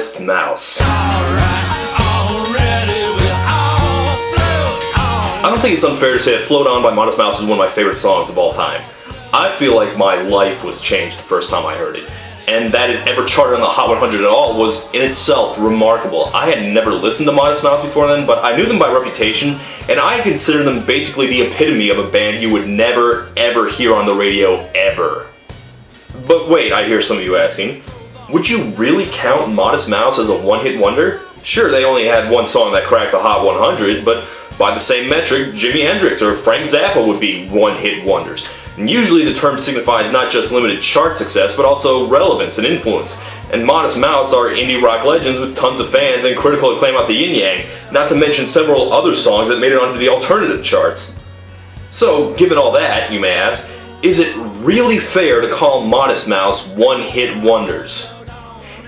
Modest Mouse. I don't think it's unfair to say that Float On by Modest Mouse is one of my favorite songs of all time. I feel like my life was changed the first time I heard it. And that it ever charted on the Hot 100 at all was in itself remarkable. I had never listened to Modest Mouse before then, but I knew them by reputation, and I consider them basically the epitome of a band you would never ever hear on the radio ever. But wait, I hear some of you asking, would you really count Modest Mouse as a one-hit wonder? Sure, they only had one song that cracked the Hot 100, but by the same metric, Jimi Hendrix or Frank Zappa would be one-hit wonders. And usually the term signifies not just limited chart success, but also relevance and influence. And Modest Mouse are indie rock legends with tons of fans and critical acclaim out the yin-yang, not to mention several other songs that made it onto the alternative charts. So, given all that, you may ask, is it really fair to call Modest Mouse one-hit wonders?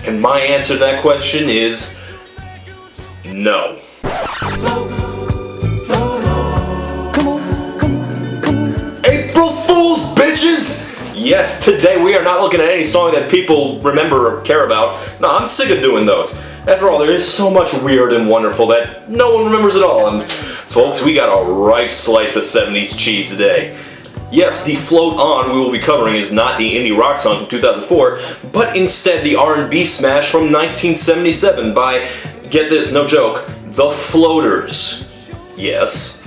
And my answer to that question is no. April Fool's, bitches! Yes, today we are not looking at any song that people remember or care about. No, I'm sick of doing those. After all, there is so much weird and wonderful that no one remembers at all. And folks, we got a ripe slice of 70s cheese today. Yes, the Float On we will be covering is not the indie rock song from 2004, but instead the R&B smash from 1977 by, get this, no joke, The Floaters. Yes,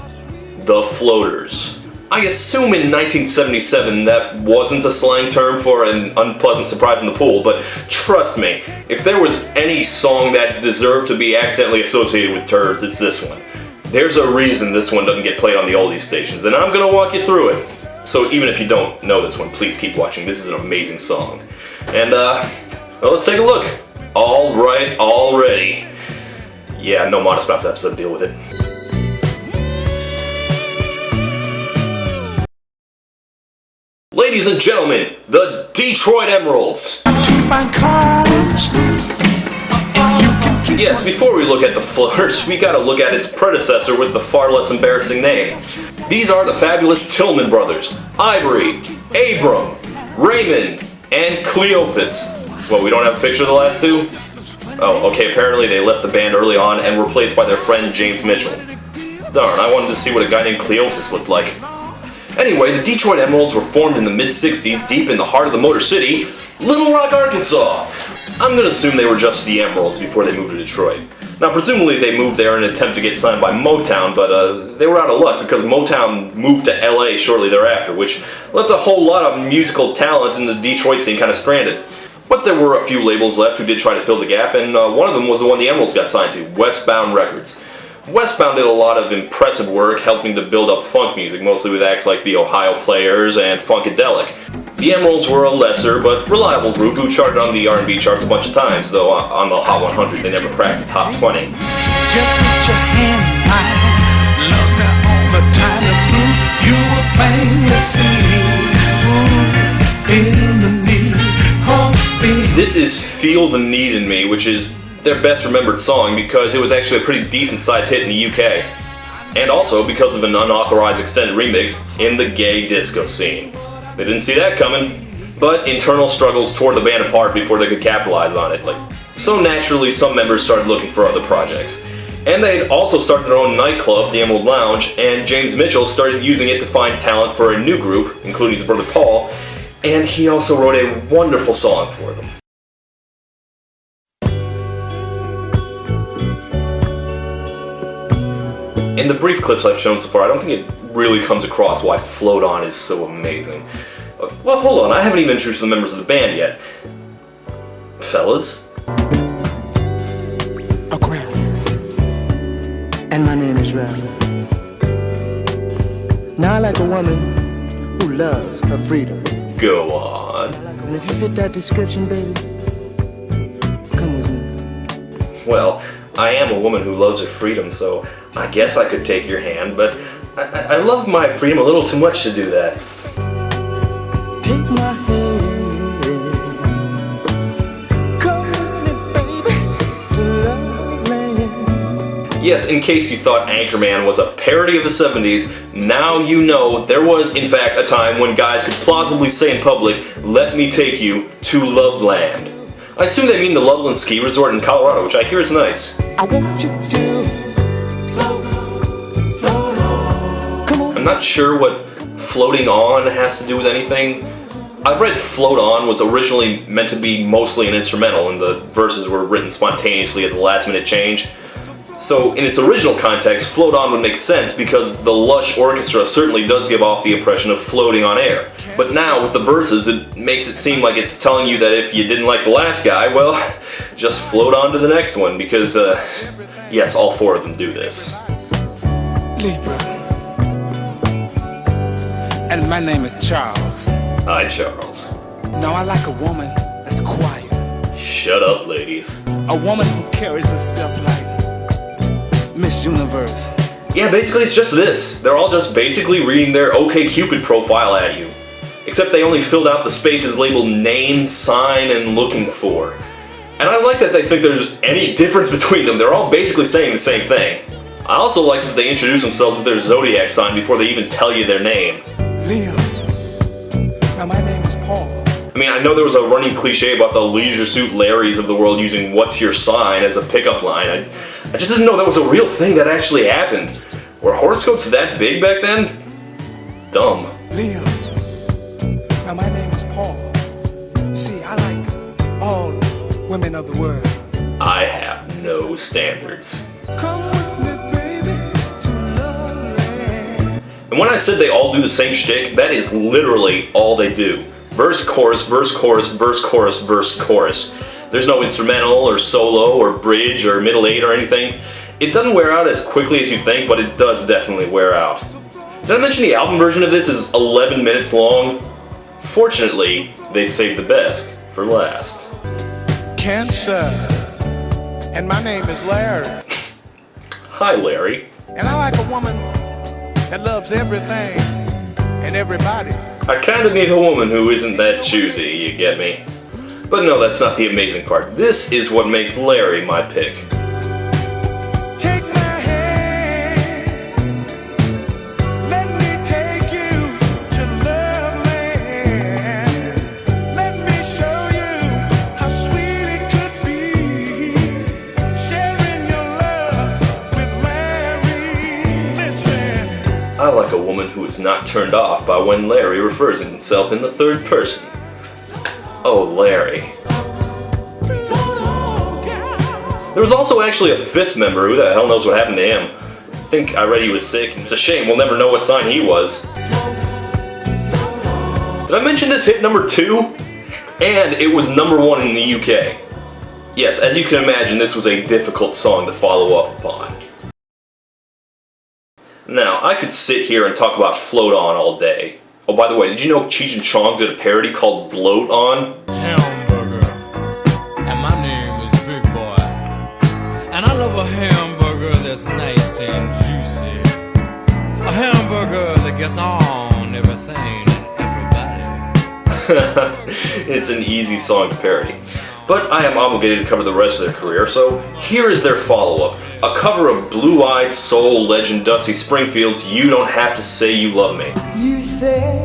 The Floaters. I assume in 1977 that wasn't a slang term for an unpleasant surprise in the pool, but trust me, if there was any song that deserved to be accidentally associated with turds, it's this one. There's a reason this one doesn't get played on the oldies stations, and I'm gonna walk you through it. So even if you don't know this one, please keep watching. This is an amazing song. And, well, let's take a look. Alright, already. Yeah, no Modest Mouse episode to deal with it. Ladies and gentlemen, the Detroit Emeralds. Yes, before we look at the Floaters, we gotta look at its predecessor with the far less embarrassing name. These are the fabulous Tillman Brothers, Ivory, Abram, Raymond, and Cleophas. Well, we don't have a picture of the last two? Oh, okay, apparently they left the band early on and were replaced by their friend James Mitchell. Darn, I wanted to see what a guy named Cleophas looked like. Anyway, the Detroit Emeralds were formed in the mid-60s, deep in the heart of the Motor City, Little Rock, Arkansas. I'm gonna assume they were just the Emeralds before they moved to Detroit. Now, presumably they moved there in an attempt to get signed by Motown, but they were out of luck because Motown moved to LA shortly thereafter, which left a whole lot of musical talent in the Detroit scene kind of stranded. But there were a few labels left who did try to fill the gap, and one of them was the one the Emeralds got signed to, Westbound Records. Westbound did a lot of impressive work helping to build up funk music, mostly with acts like the Ohio Players and Funkadelic. The Emeralds were a lesser but reliable group who charted on the R&B charts a bunch of times, though on the Hot 100 they never cracked the top 20. Just put your hand in mine, love me all the time through. You were plainly seen, feel the need, This is Feel the Need in Me, which is their best remembered song because it was actually a pretty decent sized hit in the UK. And also because of an unauthorized extended remix in the gay disco scene. They didn't see that coming, but internal struggles tore the band apart before they could capitalize on it. So naturally some members started looking for other projects. And they'd also started their own nightclub, the Emerald Lounge, and James Mitchell started using it to find talent for a new group, including his brother Paul, and he also wrote a wonderful song for them. In the brief clips I've shown so far, I don't think it really comes across why Float On is so amazing. Well, hold on, I haven't even introduced the members of the band yet. Fellas? Aquarius. And my name is Ralph. Now I like a woman who loves her freedom. Go on. And if you fit that description, baby, come with me. Well, I am a woman who loves her freedom, so I guess I could take your hand, but I love my freedom a little too much to do that. Take my hand, come with me, baby, to Loveland. Yes, in case you thought Anchorman was a parody of the 70s, now you know there was, in fact, a time when guys could plausibly say in public, "Let me take you to Loveland." I assume they mean the Loveland Ski Resort in Colorado, which I hear is nice. I want you to float on. Come on. I'm not sure what floating on has to do with anything. I read Float On was originally meant to be mostly an instrumental, and the verses were written spontaneously as a last-minute change. So, in its original context, Float On would make sense because the lush orchestra certainly does give off the impression of floating on air. But now, with the verses, it makes it seem like it's telling you that if you didn't like the last guy, well, just float on to the next one, because, yes, all four of them do this. Libra. And my name is Charles. Hi, Charles. Now I like a woman that's quiet. Shut up, ladies. A woman who carries herself like Miss Universe. Yeah, basically it's just this. They're all just basically reading their OkCupid profile at you. Except they only filled out the spaces labeled name, sign, and looking for. And I like that they think there's any difference between them. They're all basically saying the same thing. I also like that they introduce themselves with their zodiac sign before they even tell you their name. Leo. Now my name is Paul. I mean, I know there was a running cliche about the leisure suit Larrys of the world using "what's your sign" as a pickup line. I just didn't know that was a real thing that actually happened. Were horoscopes that big back then? Dumb. Leo. Now my name is Paul. You see, I like all women of the world. I have no standards. Come with me, baby, to Loveland. And when I said they all do the same shtick, that is literally all they do. Verse, chorus, verse, chorus, verse, chorus, verse, chorus. There's no instrumental or solo or bridge or middle eight or anything. It doesn't wear out as quickly as you think, but it does definitely wear out. Did I mention the album version of this is 11 minutes long? Fortunately, they saved the best for last. Cancer. And my name is Larry. Hi, Larry. And I like a woman that loves everything and everybody. I kinda need a woman who isn't that choosy, you get me? But no, that's not the amazing part. This is what makes Larry my pick. Take my hand, let me take you to Loveland. Let me show you how sweet it could be, sharing your love with Larry. Listen. I like a woman who is not turned off by when Larry refers to himself in the third person. Oh, Larry. There was also actually a fifth member. Who the hell knows what happened to him? I think I read he was sick. It's a shame. We'll never know what sign he was. Did I mention this hit number 2? And it was number 1 in the UK. Yes, as you can imagine, this was a difficult song to follow up upon. Now, I could sit here and talk about Float On all day. Oh, by the way, did you know Cheech and Chong did a parody called Bloat On? Hamburger, and my name is Big Boy, and I love a hamburger that's nice and juicy, a hamburger that gets on everything and everybody. It's an easy song to parody. But I am obligated to cover the rest of their career, so here is their follow-up. A cover of blue-eyed soul legend Dusty Springfield's You Don't Have to Say You Love Me. You said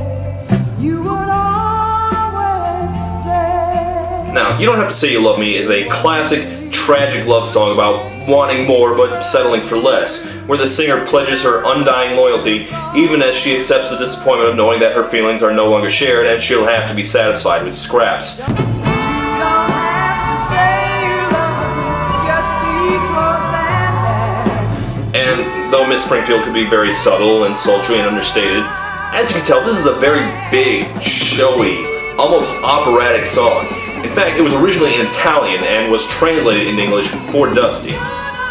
you would always stay. Now, You Don't Have to Say You Love Me is a classic, tragic love song about wanting more but settling for less, where the singer pledges her undying loyalty even as she accepts the disappointment of knowing that her feelings are no longer shared and she'll have to be satisfied with scraps. And though Miss Springfield could be very subtle and sultry and understated, as you can tell, this is a very big, showy, almost operatic song. In fact, it was originally in Italian and was translated into English for Dusty.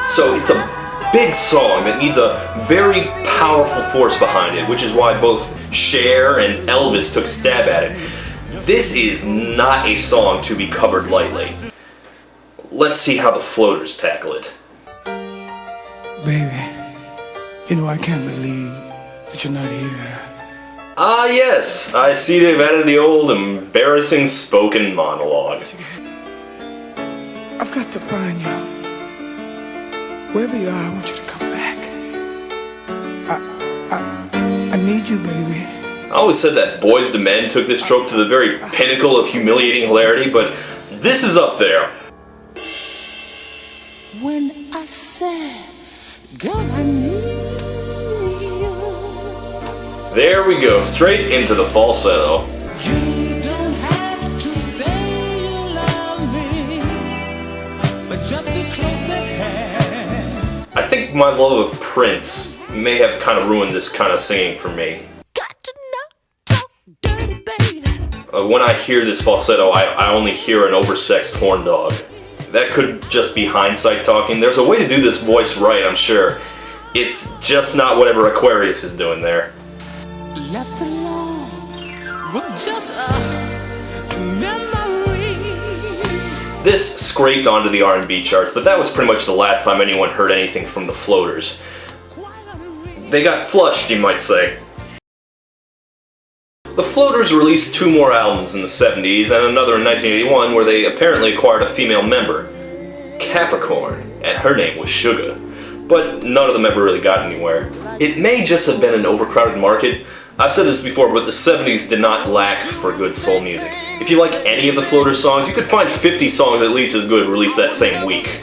So it's a big song that needs a very powerful force behind it, which is why both Cher and Elvis took a stab at it. This is not a song to be covered lightly. Let's see how the Floaters tackle it. Baby, you know I can't believe that you're not here. Ah yes, I see they've added the old embarrassing spoken monologue. I've got to find you. Wherever you are, I want you to come back. I need you, baby. I always said that Boyz II Men took this trope to the very pinnacle of humiliating hilarity, but This is up there. When I said, girl, I need you. There we go, straight into the falsetto. You don't have to say you love me, but just be close at hand. I think my love of Prince may have kind of ruined this kind of singing for me. Got to not talk dirty, baby. When I hear this falsetto, I only hear an oversexed horn dog. That could just be hindsight talking. There's a way to do this voice right, I'm sure. It's just not whatever Aquarius is doing there. Left alone with just a memory. This scraped onto the R&B charts, but that was pretty much the last time anyone heard anything from the Floaters. They got flushed, you might say. The Floaters released 2 more albums in the 70s and another in 1981 where they apparently acquired a female member, Capricorn, and her name was Sugar. But none of them ever really got anywhere. It may just have been an overcrowded market. I've said this before, but the 70s did not lack for good soul music. If you like any of the Floaters songs, you could find 50 songs at least as good released that same week.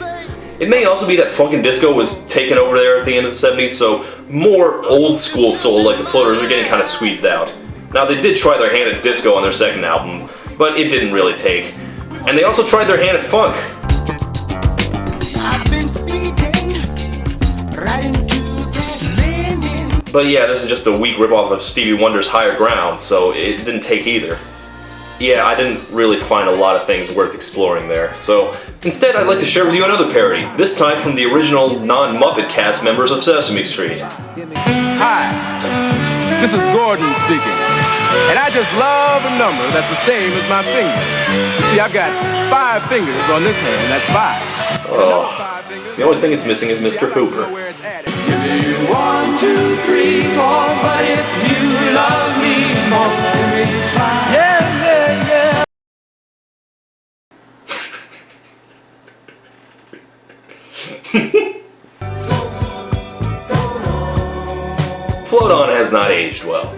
It may also be that funk and disco was taken over there at the end of the 70s, so more old school soul like the Floaters are getting kind of squeezed out. Now, they did try their hand at disco on their second album, but it didn't really take. And they also tried their hand at funk. I've been speeding right into that lane. But yeah, this is just a weak ripoff of Stevie Wonder's Higher Ground, so it didn't take either. Yeah, I didn't really find a lot of things worth exploring there, so instead I'd like to share with you another parody, this time from the original non-Muppet cast members of Sesame Street. Hi, this is Gordon speaking, and I just love a number that's the same as my finger. You see, I've got 5 fingers on this hand, that's 5. Oh, the only thing it's missing is Mr. Hooper. 1, 2, 3, 4, but if you love me more, give me 5. Yeah. Float On has not aged well.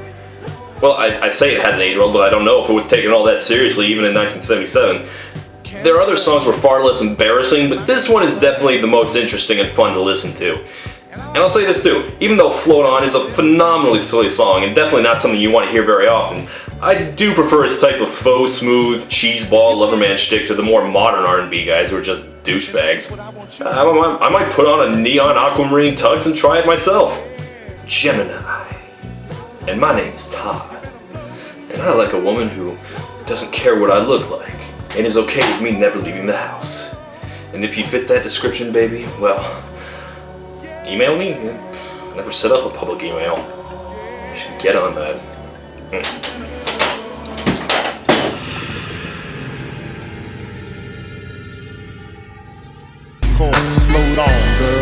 Well, I say it hasn't aged well, but I don't know if it was taken all that seriously even in 1977. Their other songs were far less embarrassing, but this one is definitely the most interesting and fun to listen to. And I'll say this too, even though Float On is a phenomenally silly song and definitely not something you want to hear very often, I do prefer his type of faux smooth, cheeseball, loverman shtick to the more modern R&B guys who are just douchebags. I might put on a neon aquamarine tux and try it myself. Gemini. And my name is Todd. And I like a woman who doesn't care what I look like and is okay with me never leaving the house. And if you fit that description, baby, well, email me. I never set up a public email. You should get on that. Float on, girl.